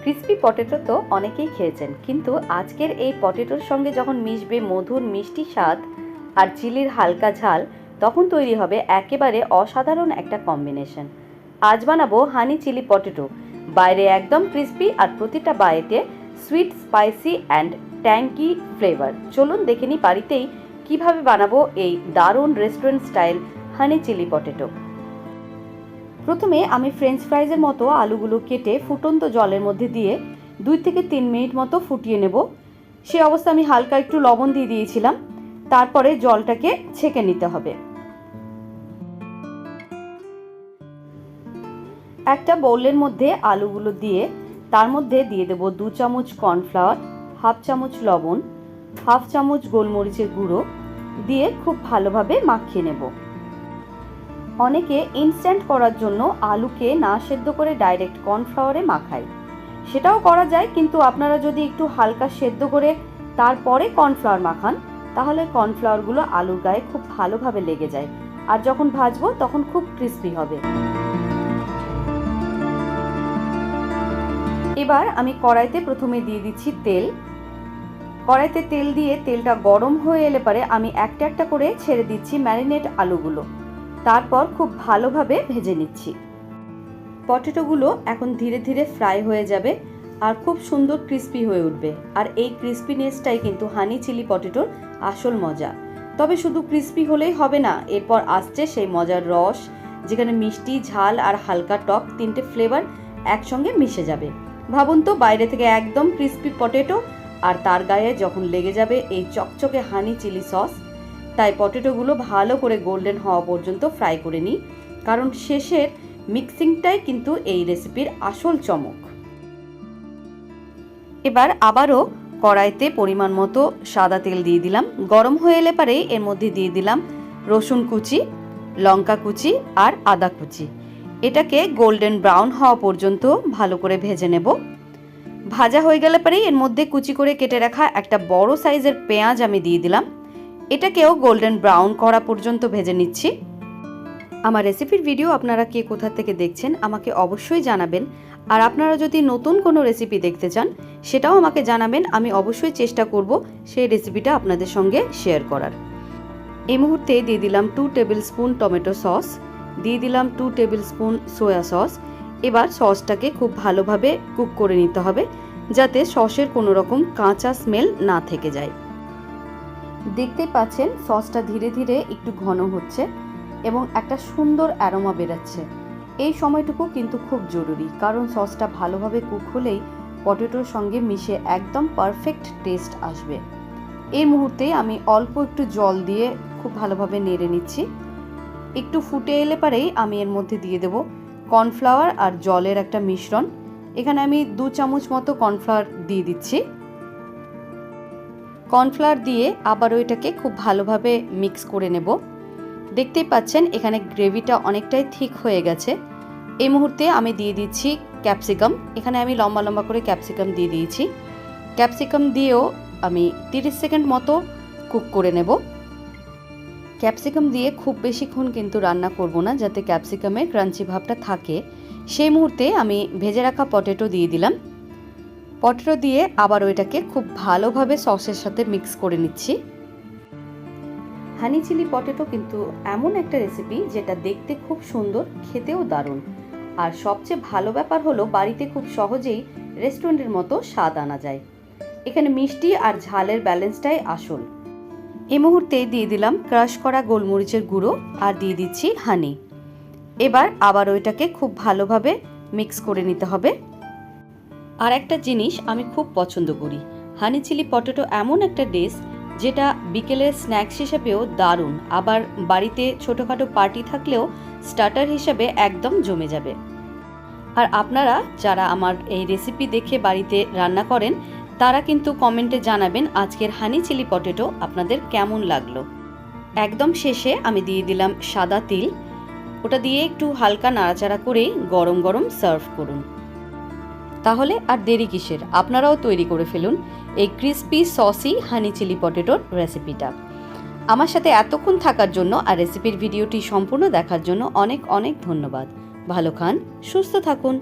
Crispy potato তো অনেকেই খেয়েছেন, কিন্তু আজকের এই পটেটোর সঙ্গে যখন মিশবে মধুর মিষ্টি স্বাদ আর চিলির হালকা ঝাল, তখন তৈরি হবে একেবারে অসাধারণ একটা কম্বিনেশন। আজ বানাবো হানি চিলি পটেটো। বাইরে একদম ক্রিস্পি আর প্রতিটা বাইতে sweet, spicy and tangy flavour. চলুন দেখে নিই বাড়িতেই কিভাবে বানাবো এই দারুণ restaurant style honey chilli potato. প্রথমে আমি ফ্রেঞ্চ ফ্রাইজের মতো আলুগুলো কেটে ফুটন্ত জলের মধ্যে দিয়ে 2 থেকে 3 মিনিট মতো ফুটিয়ে নেব। সেই অবস্থা আমি হালকা একটু লবণ দিয়ে দিয়েছিলাম। তারপরে জলটাকে ছেঁকে নিতে হবে। একটা বোলের মধ্যে আলুগুলো দিয়ে তার মধ্যে দিয়ে দেব 2 চামচ কর্নফ্লাওয়ার, হাফ চামচ লবণ, হাফ চামচ গোলমরিচের গুঁড়ো দিয়ে খুব ভালোভাবে মাখিয়ে নেব। অনেকে ইনস্ট্যান্ট করার জন্য আলুকে না সেদ্ধ করে ডাইরেক্ট কর্নফ্লাওয়ারে মাখায়, সেটাও করা যায়, কিন্তু আপনারা যদি একটু হালকা সেদ্ধ করে তারপরে কর্নফ্লাওয়ার মাখান তাহলে কর্নফ্লাওয়ারগুলো আলুর গায়ে খুব ভালোভাবে লেগে যায়, আর যখন ভাজবো তখন খুব ক্রিস্পি হবে। এবার আমি কড়াইতে প্রথমে দিয়ে দিচ্ছি তেল। কড়াইতে তেল দিয়ে তেলটা গরম হয়ে এলে পরে আমি একটা একটা করে ছেড়ে দিচ্ছি ম্যারিনেট আলুগুলো। তারপর খুব ভালোভাবে ভেজে নিচ্ছি। পটেটোগুলো এখন ধীরে ধীরে ফ্রাই হয়ে যাবে আর খুব সুন্দর ক্রিস্পি হয়ে উঠবে। আর এই ক্রিস্পিনেসটাই কিন্তু হানি চিলি পটেটোর আসল মজা। তবে শুধু ক্রিস্পি হলেই হবে না, এরপর আসছে সেই মজার রস, যেখানে মিষ্টি, ঝাল আর হালকা টক তিনটে ফ্লেভার একসঙ্গে মিশে যাবে। ভাবুন তো, বাইরে থেকে একদম ক্রিস্পি পটেটো আর তার গায়ে যখন লেগে যাবে এই চকচকে হানি চিলি সস। তাই পটেটোগুলো ভালো করে গোল্ডেন হওয়া পর্যন্ত ফ্রাই করে নিই, কারণ শেষের মিক্সিংটাই কিন্তু এই রেসিপির আসল চমক। এবার আবারও কড়াইতে পরিমাণ মতো সাদা তেল দিয়ে দিলাম। গরম হয়ে এলে পরে এর মধ্যে দিয়ে দিলাম রসুন কুচি, লঙ্কা কুচি আর আদা কুচি। এটাকে গোল্ডেন ব্রাউন হওয়া পর্যন্ত ভালো করে ভেজে নেব। ভাজা হয়ে গেলে পরেই এর মধ্যে কুচি করে কেটে রাখা একটা বড় সাইজের পেঁয়াজ আমি দিয়ে দিলাম। এটাকেও গোল্ডেন ব্রাউন করা পর্যন্ত ভেজে নিচ্ছি। আমার রেসিপির ভিডিও আপনারা কে কোথা থেকে দেখছেন আমাকে অবশ্যই জানাবেন। আর আপনারা যদি নতুন কোনো রেসিপি দেখতে চান সেটাও আমাকে জানাবেন, আমি অবশ্যই চেষ্টা করব সেই রেসিপিটা আপনাদের সঙ্গে শেয়ার করার। এই মুহূর্তে দিয়ে দিলাম 2 টেবিল স্পুন টমেটো সস, দিয়ে দিলাম 2 টেবিল স্পুন সয়া সস। এবার সসটাকে খুব ভালোভাবে কুক করে নিতে হবে, যাতে সসের কোনো রকম কাঁচা স্মেল না থেকে যায়। দেখতেই পাচ্ছেন সসটা ধীরে ধীরে একটু ঘন হচ্ছে এবং একটা সুন্দর অ্যারোমা বেরাচ্ছে। এই সময়টুকু কিন্তু খুব জরুরি, কারণ সসটা ভালোভাবে কুক হলেই পটেটোর সঙ্গে মিশে একদম পারফেক্ট টেস্ট আসবে। এই মুহূর্তে আমি অল্প একটু জল দিয়ে খুব ভালোভাবে নেড়ে নিচ্ছি। একটু ফুটে এলে পরেই আমি এর মধ্যে দিয়ে দেব কর্নফ্লাওয়ার আর জলের একটা মিশ্রণ। এখানে আমি 2 চামচ মতো কর্নফ্লাওয়ার দিয়ে দিচ্ছি। কর্নফ্লাওয়ার দিয়ে আবারও এটাকে খুব ভালোভাবে মিক্স করে নেব। দেখতেই পাচ্ছেন এখানে গ্রেভিটা অনেকটাই থিক হয়ে গেছে। এই মুহূর্তে আমি দিয়ে দিচ্ছি ক্যাপসিকাম। এখানে আমি লম্বা লম্বা করে ক্যাপসিকাম দিয়ে দিয়েছি। ক্যাপসিকাম দিয়েও আমি 30 সেকেন্ড মতো কুক করে নেব। ক্যাপসিকাম দিয়ে খুব বেশিক্ষণ কিন্তু রান্না করব না, যাতে ক্যাপসিকামের ক্রাঞ্চি ভাবটা থাকে। সেই মুহূর্তে আমি ভেজে রাখা পটেটো দিয়ে দিলাম। পটেটো দিয়ে আবারও এটাকে খুব ভালোভাবে সসের সাথে মিক্স করে নিচ্ছি। হানি চিলি পটেটো কিন্তু এমন একটা রেসিপি যেটা দেখতে খুব সুন্দর, খেতেও দারুণ। আর সবচেয়ে ভালো ব্যাপার হলো বাড়িতে খুব সহজেই রেস্টুরেন্টের মতো স্বাদ আনা যায়। এখানে মিষ্টি আর ঝালের ব্যালেন্সটাই আসল। এই মুহূর্তে দিয়ে দিলাম ক্রাশ করা গোলমরিচের গুঁড়ো আর দিয়ে দিচ্ছি হানি। এবার আবার ওইটাকে খুব ভালোভাবে মিক্স করে নিতে হবে। আর একটা জিনিস আমি খুব পছন্দ করি, হানি চিলি পটেটো এমন একটা ডিশ যেটা বিকেলের স্ন্যাক্স হিসেবেও দারুণ, আবার বাড়িতে ছোটোখাটো পার্টি থাকলেও স্টার্টার হিসেবে একদম জমে যাবে। আর আপনারা যারা আমার এই রেসিপি দেখে বাড়িতে রান্না করেন তারা কিন্তু কমেন্টে জানাবেন আজকের হানি চিলি পটেটো আপনাদের কেমন লাগলো। একদম শেষে আমি দিয়ে দিলাম সাদা তিল। ওটা দিয়ে একটু হালকা নাড়াচাড়া করেই গরম গরম সার্ভ করুন। তাহলে আর দেরি কিসের, আপনারাও তৈরি করে ফেলুন এই ক্রিস্পি সসি হানি চিলি পটেটোর রেসিপিটা। আমার সাথে এতক্ষণ থাকার জন্য আর রেসিপির ভিডিওটি সম্পূর্ণ দেখার জন্য অনেক অনেক ধন্যবাদ। ভালো খান, সুস্থ থাকুন।